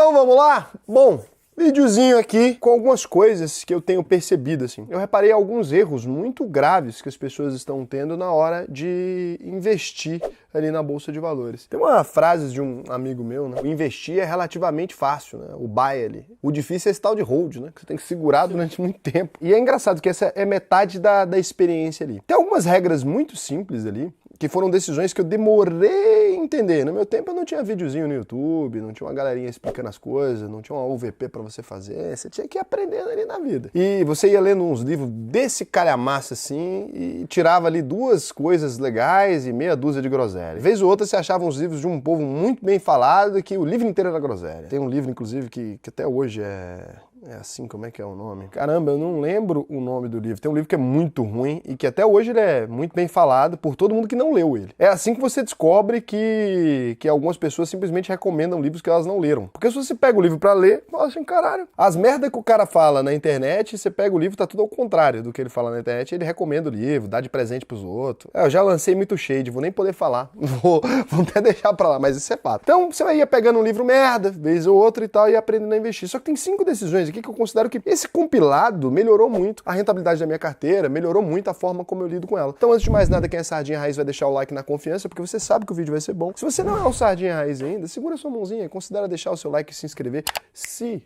Então vamos lá? Bom, videozinho aqui com algumas coisas que eu tenho percebido, assim. Eu reparei alguns erros muito graves que as pessoas estão tendo na hora de investir ali na Bolsa de Valores. Tem uma frase de um amigo meu, né? O investir é relativamente fácil, né? O buy ali. O difícil é esse tal de hold, né? Que você tem que segurar durante muito tempo. E é engraçado que essa é metade da experiência ali. Tem algumas regras muito simples ali, que foram decisões que eu demorei a entender. No meu tempo eu não tinha videozinho no YouTube, não tinha uma galerinha explicando as coisas, não tinha uma UVP pra você fazer, você tinha que ir aprendendo ali na vida. E você ia lendo uns livros desse calhamaço assim e tirava ali duas coisas legais e meia dúzia de groselha. Vez ou outra você achava uns livros de um povo muito bem falado que o livro inteiro era groselha. Tem um livro, inclusive, que até hoje é assim, como é que é o nome? Caramba, eu não lembro o nome do livro. Tem um livro que é muito ruim e que até hoje ele é muito bem falado por todo mundo que não leu ele. É assim que você descobre que algumas pessoas simplesmente recomendam livros que elas não leram. Porque se você pega o livro pra ler, fala assim, caralho, as merdas que o cara fala na internet, você pega o livro, tá tudo ao contrário do que ele fala na internet, ele recomenda o livro, dá de presente pros outros. Eu já lancei muito shade, vou nem poder falar. Vou até deixar pra lá, mas isso é fato. Então, você ia pegando um livro merda, vez ou outra e tal, e aprendendo a investir. Só que tem 5 decisões aqui que eu considero que esse compilado melhorou muito a rentabilidade da minha carteira, melhorou muito a forma como eu lido com ela. Então, antes de mais nada, quem é Sardinha Raiz vai deixar o like na confiança, porque você sabe que o vídeo vai ser bom. Se você não é um Sardinha Raiz ainda, segura sua mãozinha e considera deixar o seu like e se inscrever se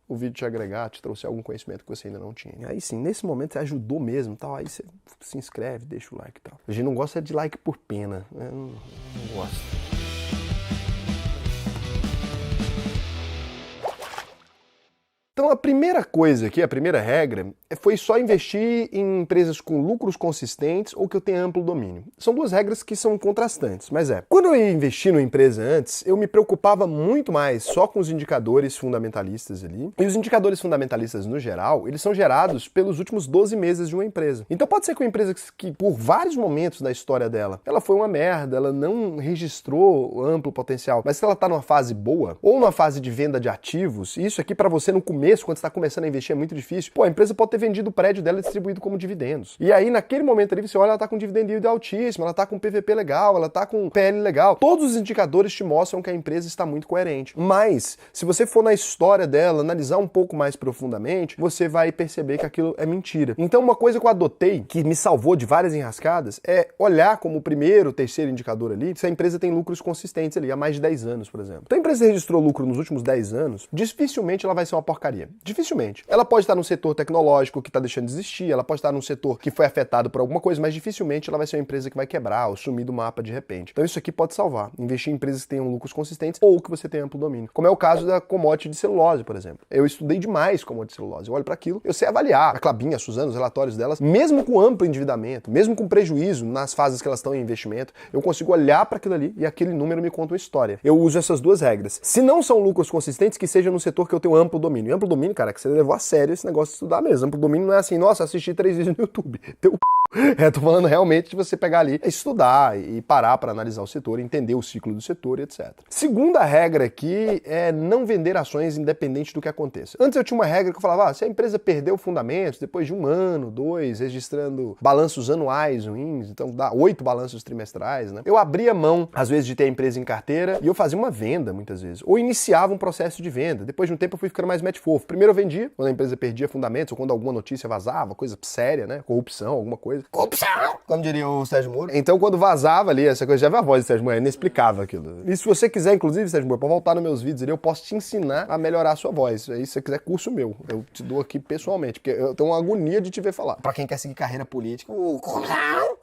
o vídeo te agregar, te trouxer algum conhecimento que você ainda não tinha. Aí sim, nesse momento você ajudou mesmo, tal, aí você se inscreve, deixa o like e tal. A gente não gosta de like por pena, né? Não gosto. Então a primeira coisa aqui, a primeira regra, foi só investir em empresas com lucros consistentes ou que eu tenha amplo domínio. São duas regras que são contrastantes, mas quando eu ia investir numa empresa antes, eu me preocupava muito mais só com os indicadores fundamentalistas ali. E os indicadores fundamentalistas, no geral, eles são gerados pelos últimos 12 meses de uma empresa. Então pode ser que uma empresa que por vários momentos da história dela, ela foi uma merda, ela não registrou amplo potencial, mas se ela tá numa fase boa, ou numa fase de venda de ativos, isso aqui para você no começo, quando você está começando a investir, é muito difícil. Pô, a empresa pode ter vendido o prédio dela e distribuído como dividendos. E aí, naquele momento ali, você olha, ela está com dividend yield altíssimo, ela está com PVP legal, ela está com PL legal. Todos os indicadores te mostram que a empresa está muito coerente. Mas, se você for na história dela, analisar um pouco mais profundamente, você vai perceber que aquilo é mentira. Então, uma coisa que eu adotei, que me salvou de várias enrascadas, é olhar como o primeiro, terceiro indicador ali, se a empresa tem lucros consistentes ali, há mais de 10 anos, por exemplo. Então, a empresa registrou lucro nos últimos 10 anos, dificilmente ela vai ser uma porcaria. Dificilmente. Ela pode estar num setor tecnológico que está deixando de existir, ela pode estar num setor que foi afetado por alguma coisa, mas dificilmente ela vai ser uma empresa que vai quebrar ou sumir do mapa de repente. Então isso aqui pode salvar. Investir em empresas que tenham lucros consistentes ou que você tenha amplo domínio. Como é o caso da commodity de celulose, por exemplo. Eu estudei demais commodity de celulose. Eu olho para aquilo, eu sei avaliar a Klabin, a Suzano, os relatórios delas, mesmo com amplo endividamento, mesmo com prejuízo nas fases que elas estão em investimento, eu consigo olhar para aquilo ali e aquele número me conta uma história. Eu uso essas duas regras. Se não são lucros consistentes, que seja no setor que eu tenho amplo domínio. Amplo domínio, cara, que você levou a sério esse negócio de estudar mesmo. Amplo domínio não é assim, nossa, assisti 3 vídeos no YouTube. Tô falando realmente de você pegar ali, estudar e parar para analisar o setor, entender o ciclo do setor e etc. Segunda regra aqui é não vender ações independente do que aconteça. Antes eu tinha uma regra que eu falava, se a empresa perdeu fundamentos, depois de 1 ano, 2, registrando balanços anuais ruins, então dá 8 balanços trimestrais, né? Eu abria mão, às vezes, de ter a empresa em carteira e eu fazia uma venda, muitas vezes. Ou iniciava um processo de venda. Depois de um tempo eu fui ficando mais mete fofo. Primeiro eu vendia, quando a empresa perdia fundamentos, ou quando alguma notícia vazava, coisa séria, né? Corrupção, alguma coisa. Corrupção! Como diria o Sérgio Moro. Então, quando vazava ali, essa coisa, já vi a voz do Sérgio Moro, inexplicável aquilo. E se você quiser, inclusive, Sérgio Moro, pra voltar nos meus vídeos ali, eu posso te ensinar a melhorar a sua voz. Aí, se você quiser curso meu, eu te dou aqui pessoalmente, porque eu tenho uma agonia de te ver falar. Pra quem quer seguir carreira política,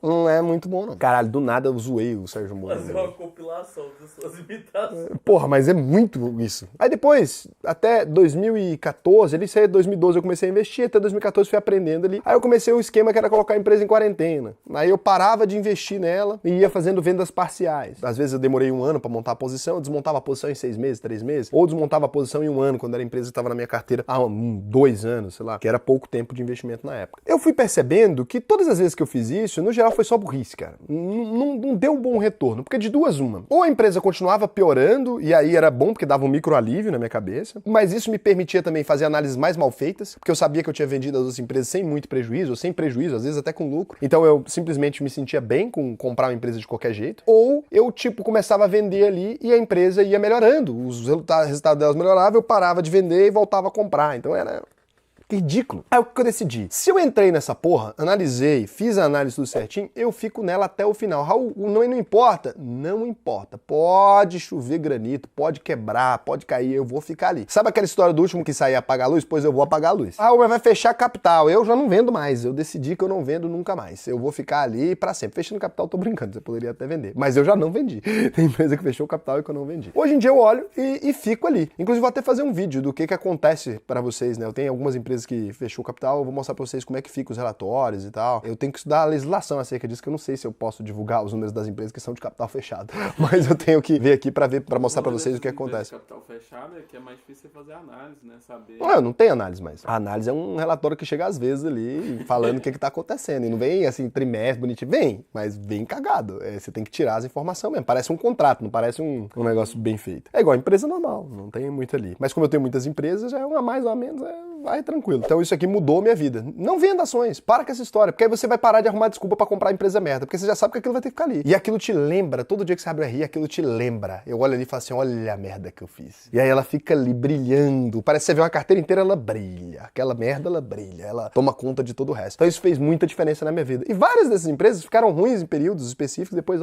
não é muito bom, não. Caralho, do nada eu zoei o Sérgio Moro. Fazer uma compilação das suas imitações. Porra, mas é muito isso. Aí depois, até 2014, ali saiu 2012 eu comecei a investir, até 2014 fui aprendendo ali. Aí eu comecei o esquema que era colocar a empresa em quarentena. Aí eu parava de investir nela e ia fazendo vendas parciais. Às vezes eu demorei 1 ano para montar a posição, eu desmontava a posição em 6 meses, 3 meses, ou desmontava a posição em 1 ano, quando era a empresa que estava na minha carteira há 2 anos, sei lá, que era pouco tempo de investimento na época. Eu fui percebendo que todas as vezes que eu fiz isso, no geral foi só burrice, cara. Não deu um bom retorno, porque de duas uma. Ou a empresa continuava piorando, e aí era bom porque dava um micro alívio na minha cabeça, mas isso me permitia também fazer análises mais mal feitas, porque eu sabia que eu tinha vendido as outras empresas sem muito prejuízo, ou sem prejuízo, às vezes até com lucro. lucro. Então eu simplesmente me sentia bem com comprar uma empresa de qualquer jeito. Ou eu, começava a vender ali e a empresa ia melhorando. Os resultados delas melhoravam, eu parava de vender e voltava a comprar. Então era ridículo. Aí o que eu decidi? Se eu entrei nessa porra, analisei, fiz a análise tudo certinho, eu fico nela até o final. Raul, não importa? Não importa. Pode chover granito, pode quebrar, pode cair, eu vou ficar ali. Sabe aquela história do último que sair apagar a luz? Pois eu vou apagar a luz. Raul, mas vai fechar capital. Eu já não vendo mais. Eu decidi que eu não vendo nunca mais. Eu vou ficar ali pra sempre. Fechando capital, tô brincando. Você poderia até vender. Mas eu já não vendi. Tem empresa que fechou o capital e que eu não vendi. Hoje em dia eu olho e fico ali. Inclusive vou até fazer um vídeo do que acontece pra vocês, né? Eu tenho algumas empresas que fechou o capital, eu vou mostrar pra vocês como é que fica os relatórios e tal. Eu tenho que estudar a legislação acerca disso, que eu não sei se eu posso divulgar os números das empresas que são de capital fechado. Mas eu tenho que ver aqui pra mostrar pra vocês o que acontece. Capital fechado é que é mais difícil fazer análise, né? Saber. Não tem análise mais. A análise é um relatório que chega às vezes ali falando o que tá acontecendo. E não vem assim, trimestre, bonitinho. Vem, mas vem cagado. Você tem que tirar as informações mesmo. Parece um contrato, não parece um negócio bem feito. É igual a empresa normal, não tem muito ali. Mas como eu tenho muitas empresas, já é uma mais ou menos, vai tranquilo. Então isso aqui mudou minha vida. Não venda ações, para com essa história, porque aí você vai parar de arrumar desculpa pra comprar a empresa merda, porque você já sabe que aquilo vai ter que ficar ali. E aquilo te lembra, todo dia que você abre a RI, aquilo te lembra. Eu olho ali e falo assim, olha a merda que eu fiz. E aí ela fica ali brilhando, parece que você vê uma carteira inteira, ela brilha. Aquela merda, ela brilha, ela toma conta de todo o resto. Então isso fez muita diferença na minha vida. E várias dessas empresas ficaram ruins em períodos específicos, depois,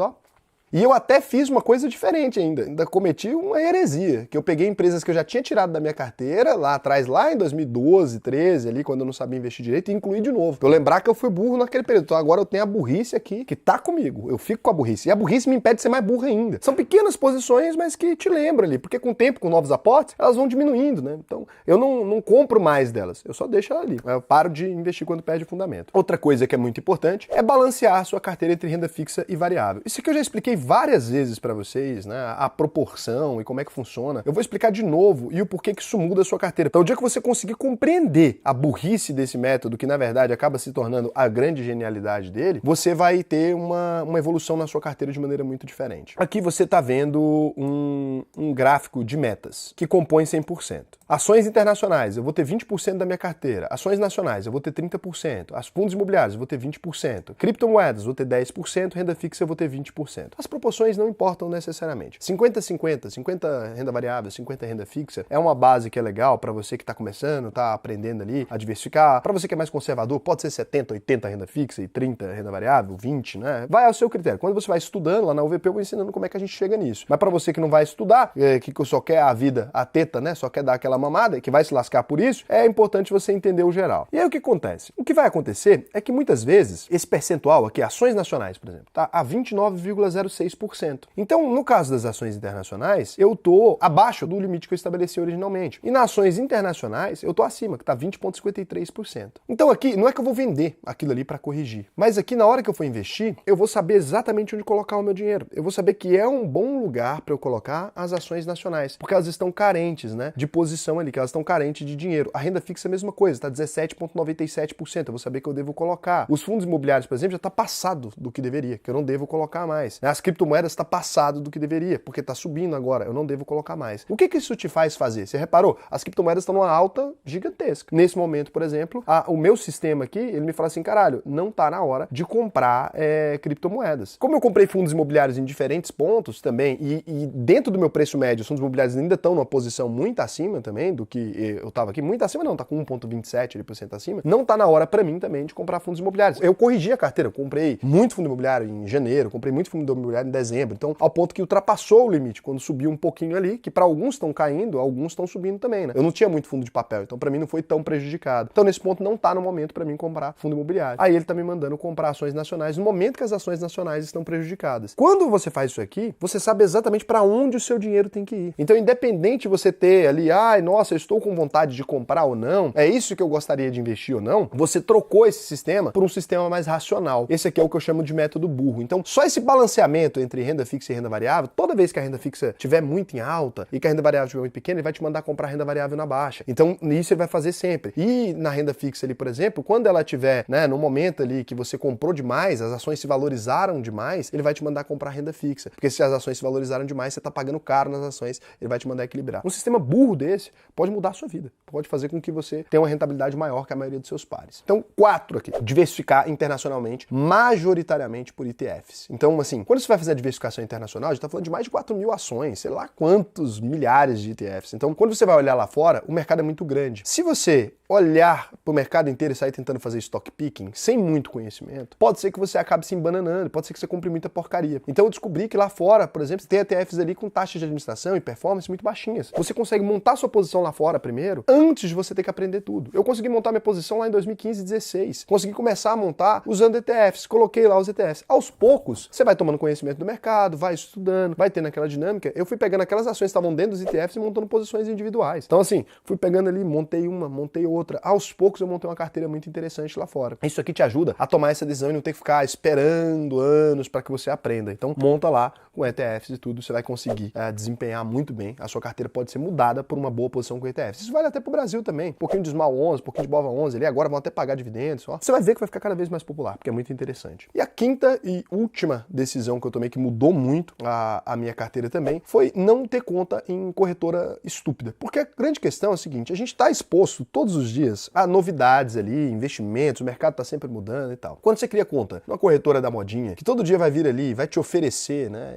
E eu até fiz uma coisa diferente ainda cometi uma heresia, que eu peguei empresas que eu já tinha tirado da minha carteira, lá atrás, lá em 2012, 13, ali, quando eu não sabia investir direito, e incluí de novo. Pra eu lembrar que eu fui burro naquele período. Então agora eu tenho a burrice aqui, que tá comigo. Eu fico com a burrice. E a burrice me impede de ser mais burro ainda. São pequenas posições, mas que te lembram ali, porque com o tempo, com novos aportes, elas vão diminuindo, né? Então eu não compro mais delas, eu só deixo ela ali. Eu paro de investir quando perde o fundamento. Outra coisa que é muito importante é balancear a sua carteira entre renda fixa e variável. Isso aqui eu já expliquei várias vezes para vocês, né, a proporção e como é que funciona. Eu vou explicar de novo e o porquê que isso muda a sua carteira. Então, o dia que você conseguir compreender a burrice desse método, que na verdade acaba se tornando a grande genialidade dele, você vai ter uma evolução na sua carteira de maneira muito diferente. Aqui você está vendo um gráfico de metas que compõe 100%. Ações internacionais, eu vou ter 20% da minha carteira. Ações nacionais, eu vou ter 30%. As fundos imobiliários, eu vou ter 20%. Criptomoedas, eu vou ter 10%. Renda fixa, eu vou ter 20%. As proporções não importam necessariamente. 50-50, 50 renda variável, 50 renda fixa, é uma base que é legal para você que está começando, está aprendendo ali a diversificar. Para você que é mais conservador, pode ser 70, 80 renda fixa e 30 renda variável, 20, né? Vai ao seu critério. Quando você vai estudando lá na UVP, eu vou ensinando como é que a gente chega nisso. Mas para você que não vai estudar, que só quer a vida, a teta, né? Só quer dar aquela mamada e que vai se lascar por isso, é importante você entender o geral. E aí o que acontece? O que vai acontecer é que muitas vezes esse percentual aqui, ações nacionais, por exemplo, tá a 29,06%. Então, no caso das ações internacionais, eu tô abaixo do limite que eu estabeleci originalmente. E nas ações internacionais, eu tô acima, que tá 20,53%. Então aqui, não é que eu vou vender aquilo ali para corrigir, mas aqui na hora que eu for investir, eu vou saber exatamente onde colocar o meu dinheiro. Eu vou saber que é um bom lugar para eu colocar as ações nacionais, porque elas estão carentes, né, de posição ali, que elas estão carentes de dinheiro. A renda fixa é a mesma coisa, tá 17,97%. Eu vou saber que eu devo colocar. Os fundos imobiliários, por exemplo, já tá passado do que deveria, que eu não devo colocar mais. As criptomoedas tá passado do que deveria, porque tá subindo agora, eu não devo colocar mais. O que isso te faz fazer? Você reparou? As criptomoedas estão numa alta gigantesca. Nesse momento, por exemplo, o meu sistema aqui, ele me fala assim, caralho, não tá na hora de comprar criptomoedas. Como eu comprei fundos imobiliários em diferentes pontos também, e dentro do meu preço médio, os fundos imobiliários ainda estão numa posição muito acima também do que eu tava aqui, muito acima não, tá com 1,27% acima, não tá na hora pra mim também de comprar fundos imobiliários. Eu corrigi a carteira, eu comprei muito fundo imobiliário em janeiro, comprei muito fundo imobiliário em dezembro, então ao ponto que ultrapassou o limite, quando subiu um pouquinho ali, que para alguns estão caindo, alguns estão subindo também, né? Eu não tinha muito fundo de papel, então para mim não foi tão prejudicado. Então nesse ponto não tá no momento para mim comprar fundo imobiliário. Aí ele tá me mandando comprar ações nacionais no momento que as ações nacionais estão prejudicadas. Quando você faz isso aqui, você sabe exatamente para onde o seu dinheiro tem que ir. Então independente de você ter ali, nossa, eu estou com vontade de comprar ou não, é isso que eu gostaria de investir ou não, você trocou esse sistema por um sistema mais racional. Esse aqui é o que eu chamo de método burro. Então só esse balanceamento entre renda fixa e renda variável, toda vez que a renda fixa estiver muito em alta e que a renda variável estiver muito pequena, ele vai te mandar comprar renda variável na baixa. Então, isso ele vai fazer sempre. E na renda fixa ali, por exemplo, quando ela estiver, né, no momento ali que você comprou demais, as ações se valorizaram demais, ele vai te mandar comprar renda fixa. Porque se as ações se valorizaram demais, você está pagando caro nas ações, ele vai te mandar equilibrar. Um sistema burro desse pode mudar a sua vida. Pode fazer com que você tenha uma rentabilidade maior que a maioria dos seus pares. Então, 4 aqui. Diversificar internacionalmente, majoritariamente por ETFs. Então, assim, quando você vai fazer a diversificação internacional, a gente está falando de mais de 4.000 ações, sei lá quantos milhares de ETFs. Então, quando você vai olhar lá fora, o mercado é muito grande. Se você olhar para o mercado inteiro e sair tentando fazer stock picking, sem muito conhecimento, pode ser que você acabe se embananando, pode ser que você compre muita porcaria. Então eu descobri que lá fora, por exemplo, você tem ETFs ali com taxas de administração e performance muito baixinhas. Você consegue montar sua posição lá fora primeiro, antes de você ter que aprender tudo. Eu consegui montar minha posição lá em 2015 e 2016. Consegui começar a montar usando ETFs, coloquei lá os ETFs. Aos poucos, você vai tomando conhecimento do mercado, vai estudando, vai tendo aquela dinâmica. Eu fui pegando aquelas ações que estavam dentro dos ETFs e montando posições individuais. Então assim, fui pegando ali, montei uma, montei outra. Aos poucos eu montei uma carteira muito interessante lá fora. Isso aqui te ajuda a tomar essa decisão e não ter que ficar esperando anos para que você aprenda. Então monta lá com ETFs e tudo, você vai conseguir desempenhar muito bem. A sua carteira pode ser mudada por uma boa posição com ETFs. Isso vale até para o Brasil também. Um pouquinho de SMAL 11, um pouquinho de BOVA 11 ali, agora vão até pagar dividendos. Ó. Você vai ver que vai ficar cada vez mais popular, porque é muito interessante. E a quinta e última decisão que eu tomei, que mudou muito a minha carteira também, foi não ter conta em corretora estúpida. Porque a grande questão é o seguinte, a gente está exposto todos os dias a novidades ali, investimentos, o mercado está sempre mudando e tal. Quando você cria conta numa corretora da modinha, que todo dia vai vir ali, vai te oferecer, né?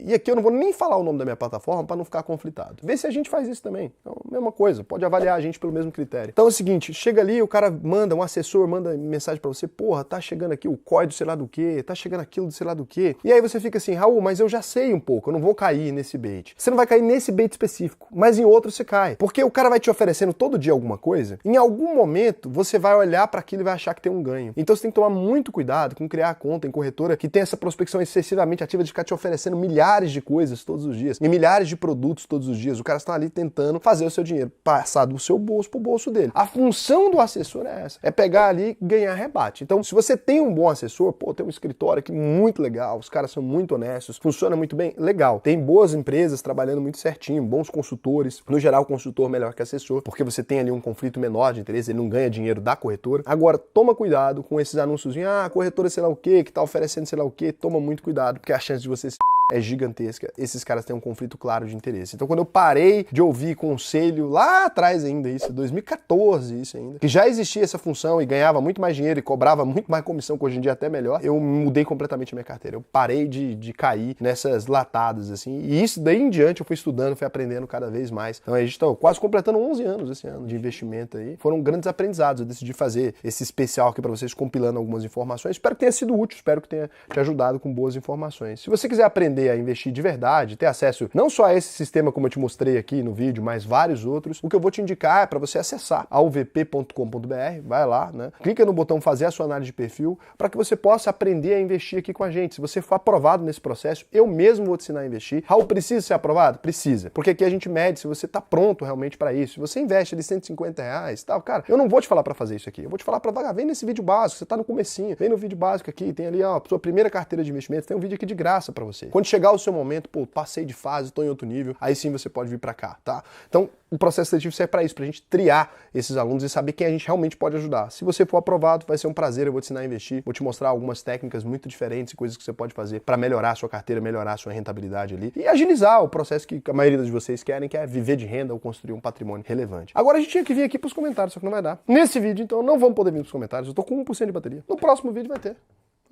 E aqui eu não vou nem falar o nome da minha plataforma para não ficar conflitado. Vê se a gente faz isso também. Então, mesma coisa, pode avaliar a gente pelo mesmo critério. Então é o seguinte, chega ali, o cara manda, um assessor manda mensagem para você, porra, tá chegando aqui o COI do sei lá do quê, tá chegando aquilo do sei lá do quê. E aí você fica assim, Raul, mas eu já sei um pouco, eu não vou cair nesse bait. Você não vai cair nesse bait específico, mas em outro você cai. Porque o cara vai te oferecendo todo dia alguma coisa, em algum momento você vai olhar para aquilo e vai achar que tem um ganho. Então você tem que tomar muito cuidado com criar conta em corretora que tem essa prospecção excessivamente ativa de ficar te oferecendo milhares de coisas todos os dias e milhares de produtos todos os dias. O cara está ali tentando fazer o seu dinheiro passar do seu bolso pro bolso dele. A função do assessor é essa, é pegar ali e ganhar rebate. Então se você tem um bom assessor, pô, tem um escritório aqui muito legal, os caras são muito honestos, funciona muito bem, legal. Tem boas empresas trabalhando muito certinho, bons consultores, no geral consultor melhor que assessor, porque você tem ali um conflito menor de interesse, ele não ganha dinheiro da corretora. Agora, toma cuidado com esses anúncios, a corretora sei lá o que tá oferecendo sei lá o que, toma muito cuidado, porque a chance de você é gigantesca. Esses caras têm um conflito claro de interesse. Então, quando eu parei de ouvir conselho lá atrás ainda, isso, 2014, isso ainda, que já existia essa função e ganhava muito mais dinheiro e cobrava muito mais comissão, que hoje em dia é até melhor, eu mudei completamente a minha carteira. Eu parei de cair nessas latadas, assim, e isso daí em diante eu fui estudando, fui aprendendo cada vez mais. Então, a gente está quase completando 11 anos esse ano de investimento aí. Foram grandes aprendizados. Eu decidi fazer esse especial aqui para vocês, compilando algumas informações. Espero que tenha sido útil, espero que tenha te ajudado com boas informações. Se você quiser aprender a investir de verdade, ter acesso não só a esse sistema como eu te mostrei aqui no vídeo, mas vários outros, o que eu vou te indicar é para você acessar alvp.com.br, vai lá, né? Clica no botão fazer a sua análise de perfil para que você possa aprender a investir aqui com a gente. Se você for aprovado nesse processo, eu mesmo vou te ensinar a investir. Raul, precisa ser aprovado? Precisa. Porque aqui a gente mede se você está pronto realmente para isso. Se você investe ali R$150 e tal, cara, eu não vou te falar para fazer isso aqui. Eu vou te falar para vem nesse vídeo básico, você está no comecinho, vem no vídeo básico aqui, tem ali, ó, sua primeira carteira de investimentos, tem um vídeo aqui de graça para você. Quando chegar o seu momento, pô, passei de fase, estou em outro nível, aí sim você pode vir para cá, tá? Então, o processo seletivo serve para isso, para a gente triar esses alunos e saber quem a gente realmente pode ajudar. Se você for aprovado, vai ser um prazer, eu vou te ensinar a investir, vou te mostrar algumas técnicas muito diferentes e coisas que você pode fazer para melhorar a sua carteira, melhorar a sua rentabilidade ali e agilizar o processo que a maioria de vocês querem, que é viver de renda ou construir um patrimônio relevante. Agora a gente tinha que vir aqui para os comentários, só que não vai dar. Nesse vídeo, então, não vamos poder vir para os comentários, eu tô com 1% de bateria. No próximo vídeo vai ter.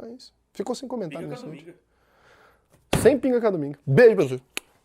É isso. Ficou sem comentário nesse vídeo. Sem pinga cada domingo. Beijo pra você.